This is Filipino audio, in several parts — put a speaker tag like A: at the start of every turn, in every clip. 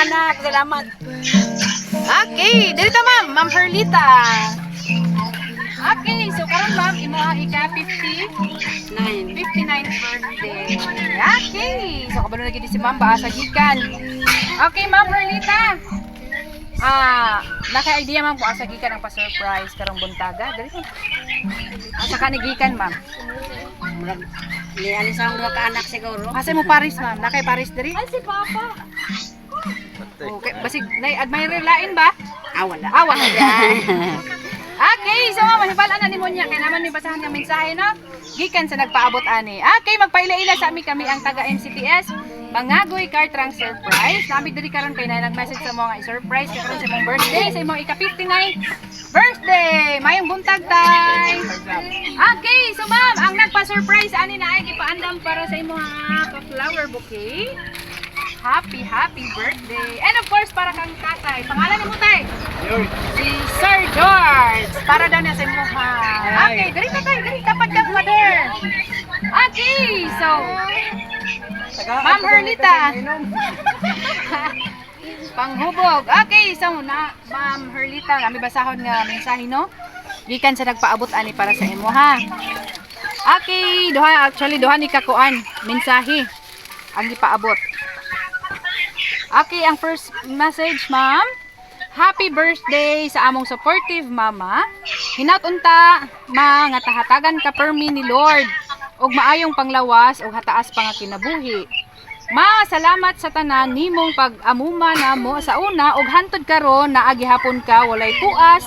A: anak. Salamat.
B: Okay, dito ma'am, Ma'am Herlita. Okay, so karon ma'am, imo ika 59 birthday. Okay, so kabalo lagi di si ma'am ba sa gikan. Okay, Ma'am Herlita. Naka-idea ma'am kung asa gikan ang pa-surprise karong buntaga. Dali ko. Asa ka gikan ma'am?
A: Murag ni alis ang mga kaanak siguro.
B: Asa mo Paris ma'am? Nakay Paris diri?
A: Ay si Papa.
B: Okay, basig na-admire lain ba?
A: Wala.
B: Wala yan. Okay, so mahibalan na ni Monya kay naman may basahan nga mensahe no. Gikan sa nagpaabot ani. Okay, magpaila-ila sa kami ang taga MCTS. Mangagoy car trunk surprise. Nami diri karon kay na nag-message sa mga i-surprise kay karon sa imong birthday, sa imong ika-59 birthday. Mayong buntag tay. Okay, so ma'am, ang nagpa-surprise ani na ay ipaandam para sa imong flower bouquet. Happy birthday. And of course, para kang tatay. Pangalan ni mo tay? Si Sir George. Para daw niya sa imo ha. Okay, dali tatay, dali tapad kang mother. Okay, so Ma'am Herlita. Panghubog. Okay, so Ma'am Herlita, kami basahon nga mensahe no. Gikan sa nagpaabot ani para sa imo ha. Okay, duha ni kakuan mensahe ang gipaabot. Okay, ang first message, ma'am. Happy birthday sa among supportive mama. Hinaut-unta, nga tahatagan ka permi ni Lord. Og maayong panglawas og hataas pa nga kinabuhi. Ma, salamat sa tanan nimong pag-amuma namo sa una og hantod karon naa gihapon ka walay puas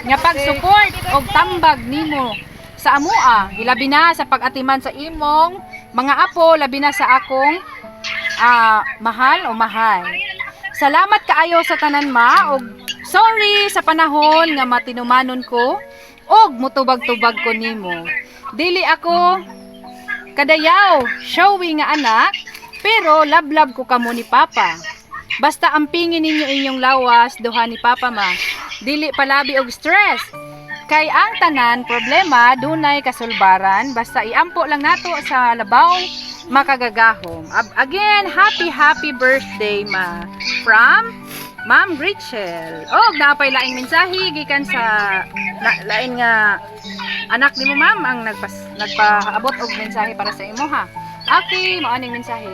B: nga pag-support og tambag nimo sa amoa. Hilabi na sa pag-atiman sa imong mga apo, labi na sa akong mahal. Salamat kaayo sa tanan ma og sorry sa panahon nga matinumanon ko og mutubag-tubag ko nimo. Dili ako kadayaw, showy nga anak, pero lablab ko kamo ni Papa. Basta ampingin ninyo inyong lawas duha ni Papa ma. Dili palabi og stress. Kay ang tanan problema dunay kasulbaran basta iampo lang nato sa labawng makagagahom. Again, happy birthday ma. From Ma'am Rachel. Napay laing mensahe gikan sa lain nga anak nimo ma'am ang nagpaabot og mensahe para sa imo ha. Okay, mao aning mensahe.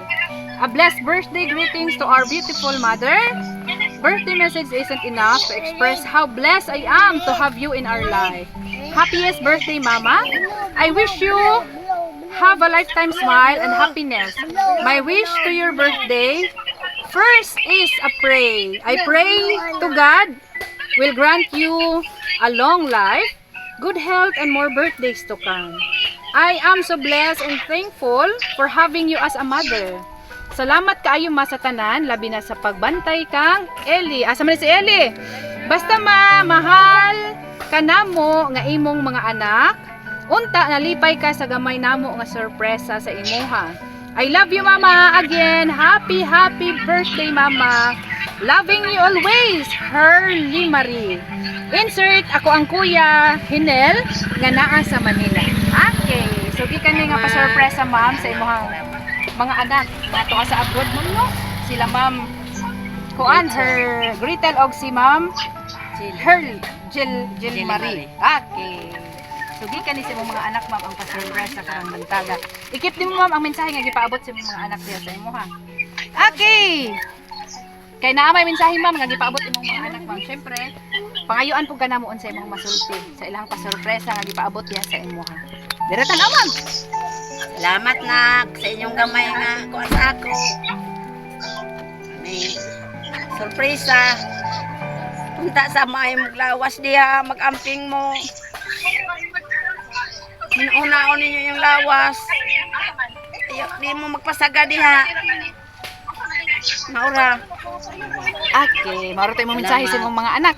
B: A blessed birthday greetings to our beautiful mother. Birthday message isn't enough to express how blessed I am to have you in our life. Happiest birthday, Mama. I wish you have a lifetime smile and happiness. My wish to your birthday, first is a pray. I pray to God will grant you a long life, good health, and more birthdays to come. I am so blessed and thankful for having you as a mother. Salamat kaayo ma sa tanan, labi na sa pagbantay kang Eli. Asa man si Eli? Basta mahal ka namo nga imong mga anak. Unta nalipay ka sa gamay namo nga sorpresa sa imuha. I love you mama. Again, happy birthday mama. Loving you always, Herly Marie. Insert ako ang kuya Hinel nga naa sa Manila. Okay, so gikan ni nga pa-sorpresa ma'am sa imong mga anak nato sa abroad mo no. Sila ma'am kuan her Gretel og si ma'am Jill Marie. Okay. So gikan ni sa imong mga anak ma'am ang pa-surprise sa karang bantaga. Ikip din mo ma'am ang mensahe nga gipaabot sa imong mga anak diya sa imo ha. Okay. Kay naa may mensahe ma'am nga gipaabot imong mga anak ma'am. Syempre, pangayuan pud kanamuon sa imong masulti sa ilang pa-surpresa nga gipaabot diya sa imo ha. Diretan na ma'am.
A: Salamat nak sa inyong gamay nga kuan sa ako. May sorpresa. Punta sa may maglawas diha, mag-amping mo. Minunaon ninyo yung lawas. Ayaw, di mo magpasaga diha. Maura.
B: Okay, mauro tayo mong mensahe sa imong mga anak.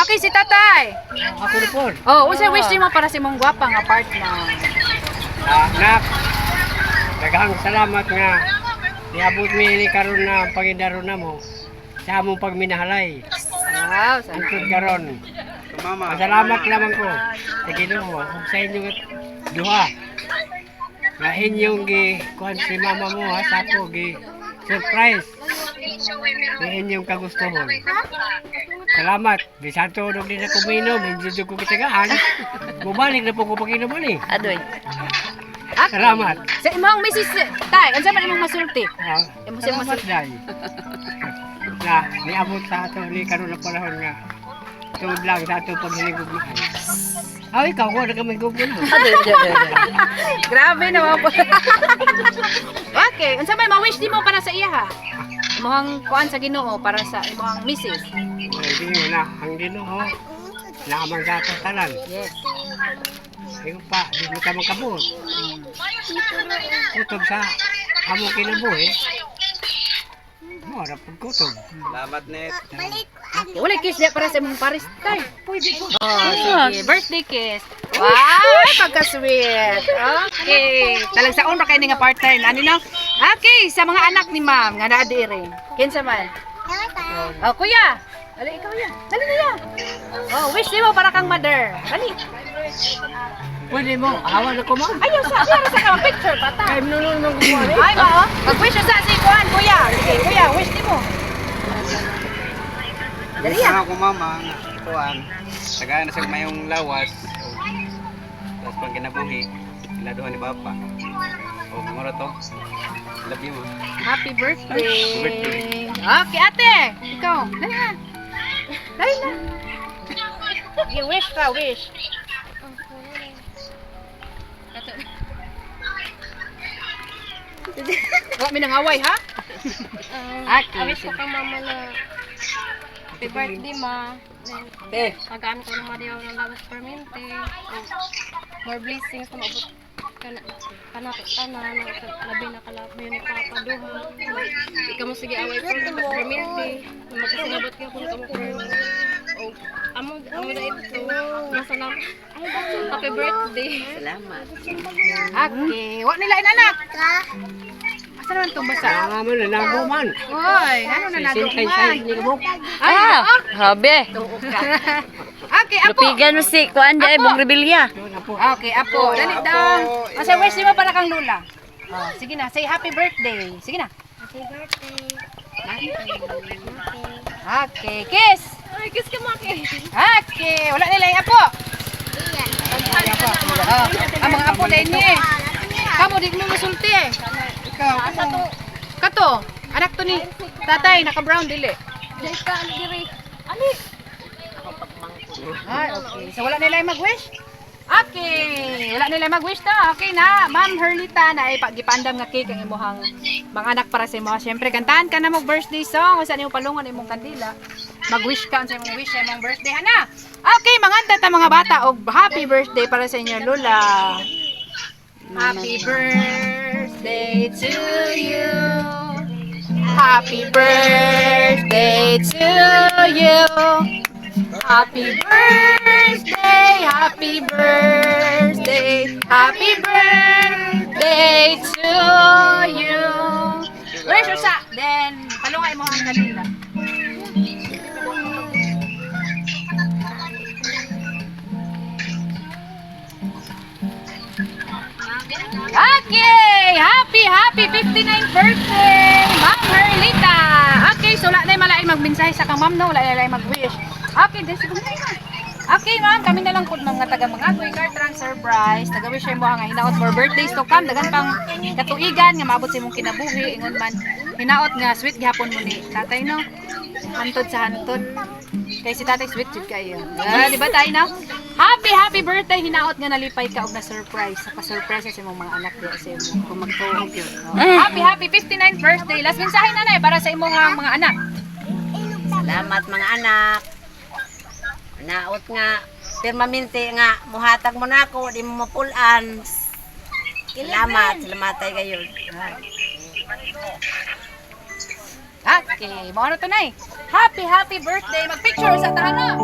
B: Okay, si tatay.
C: Ako report.
B: Unsa wish nimo para sa imong gwapa nga partner?
C: Nak, daghang salamat nga niabot mi ni karon na pagidaro namo sa among pagminahalay.
B: Wow,
C: Antod karon. Salamat lamang ko sa Ginoo ug sa inyong duha. Nga inyong gi kuan si mama mo ha sa ako gi surprise Sa inyong kagustuhan. Salamat. Di santo nung di na kuminom. Hindi ko kitagaan. Bumalik na po ko pag-inom ni.
A: Adoy.
C: Salamat.
B: Sa imong misis, tay, unsa man imong masulti? Imo siya
C: Salamat dahil. Na, niabot sa ato ni karon na panahon nga. Tuod lang sa ato paghiligog na. Ikaw, ko na kami gugol.
B: Grabe naman po. Okay, unsa may ma-wish nimo para sa iya ha? Imong kuan sa Ginoo para sa imong misis.
C: Hindi mo na, ang Ginoo. Naman sa ato tanan.
B: Yes.
C: Ikaw pa, di mo ka magkabot. Kutob sa amo kinabuhi. Mora pagkutob.
D: Salamat, Net.
B: Okay, wala kiss niya para sa imong pares tay. Pwede po. Oh, sige. Birthday kiss. Wow, pagka-sweet. Okay. Talag sa ra kay ni nga partner. Ano na? Okay, sa mga anak ni ma'am nga naa dire. Kinsa man? Oh, kuya. Dali ikaw ya. Dali na ya. Oh, wish mo para kang mother. Dali.
C: Pwede mo, awan ako mo.
B: Ayaw sa ka picture pa ta.
C: Ay, nunun nung kumari.
B: Ay ba? Mag-wish sa si kuan, kuya. Sige, kuya, wish mo. Dali ya.
D: Ako, mama, tuan. Tagayan na sa mayong lawas. Tapos pang kinabuhi, iladuhan ni Papa. O, mura to. Love you, ma.
B: Happy birthday.
D: Birthday.
B: Okay, ate. Ikaw. Dali na. Dali na. You wish ka, wish. Wala mi nang away, ha? Okay.
E: Wish ko kang mama na happy birthday, ma. Then, pagaan ko ng Maria ng lawas permente. More blessings na maabot kanato tanan, labi na kalabi ni Papa Duha. Ikaw mo sige away ko ng permente. Magkasinabot ka kung kamo permente. Oh, amo na ito. Nasa na. Happy birthday.
A: Salamat.
B: Okay. Wa nila inanak. Asa naman itong basa?
C: Nga mo na, naguman.
B: Hoy, ano na naduman? Ay,
A: Habi.
B: Okay, apo.
A: Lupigan mo si kuan dai
B: Apo.
A: bong rebelya.
B: Okay, apo. Dali daw. Asa wish mo para kang lula? Oh, sige na, say happy birthday. Sige na.
E: Happy birthday.
B: Okay, kiss.
E: Ay, kiss ka maki.
B: Okay, wala nila yung apo. Ay, apo. Oh, ang mga apo dahil niya eh. Kamu, di mo masulti eh.
C: Ikaw,
E: Asa to?
B: Kato, anak to ni tatay, naka-brown dili.
E: Dahil ka, diri. Ali.
B: Ay, okay. So, wala nila yung mag-wish? Okay. Wala nila mag-wish to. Okay na. Ma'am Herlita na ay pagipandam nga cake ang imuhang mga anak para sa imo. Siyempre, kantahan ka na mo birthday song. O saan yung palungan imong kandila. Mag-wish ka sa imong wish sa imong birthday. Hana? Okay, mga tata mga bata. O happy birthday para sa inyo, Lola. Happy birthday to you. Happy birthday to you. Happy birthday, happy birthday, happy birthday to you. Where's your sa? Then, palungay mo ang kanila. Okay! Happy 59th birthday, Ma'am Herlita! Okay, so wala na yung malaking magmensahe sa kang ma'am, no? Wala na yung mag-wish. Okay, then siguro na yun. Okay, ma'am, kami na lang po mga taga-mangagoy, card transfer prize, taga-wish mo nga hinaot for birthdays to come, dagan pang katuigan, nga maabot sa imong kinabuhi, ingon man, hinaot nga, sweet gihapon mo ni tatay, no? Hantod sa hantod. Kaya si tatay sweet jud kayo. Di ba tayo na? Happy birthday, hinaot nga nalipay ka og na surprise. Pa-surprise sa imong mga anak diya sa imo kung magtuog yun. Happy 59th birthday. Last mensahe nanay para sa imong mga anak.
A: Salamat mga anak. Naot nga permanente nga muhatag mo na ako, di mo mapulan. Salamat tayo kayo.
B: Okay, mo ano to nay? Happy birthday. Mag-picture sa tahanan.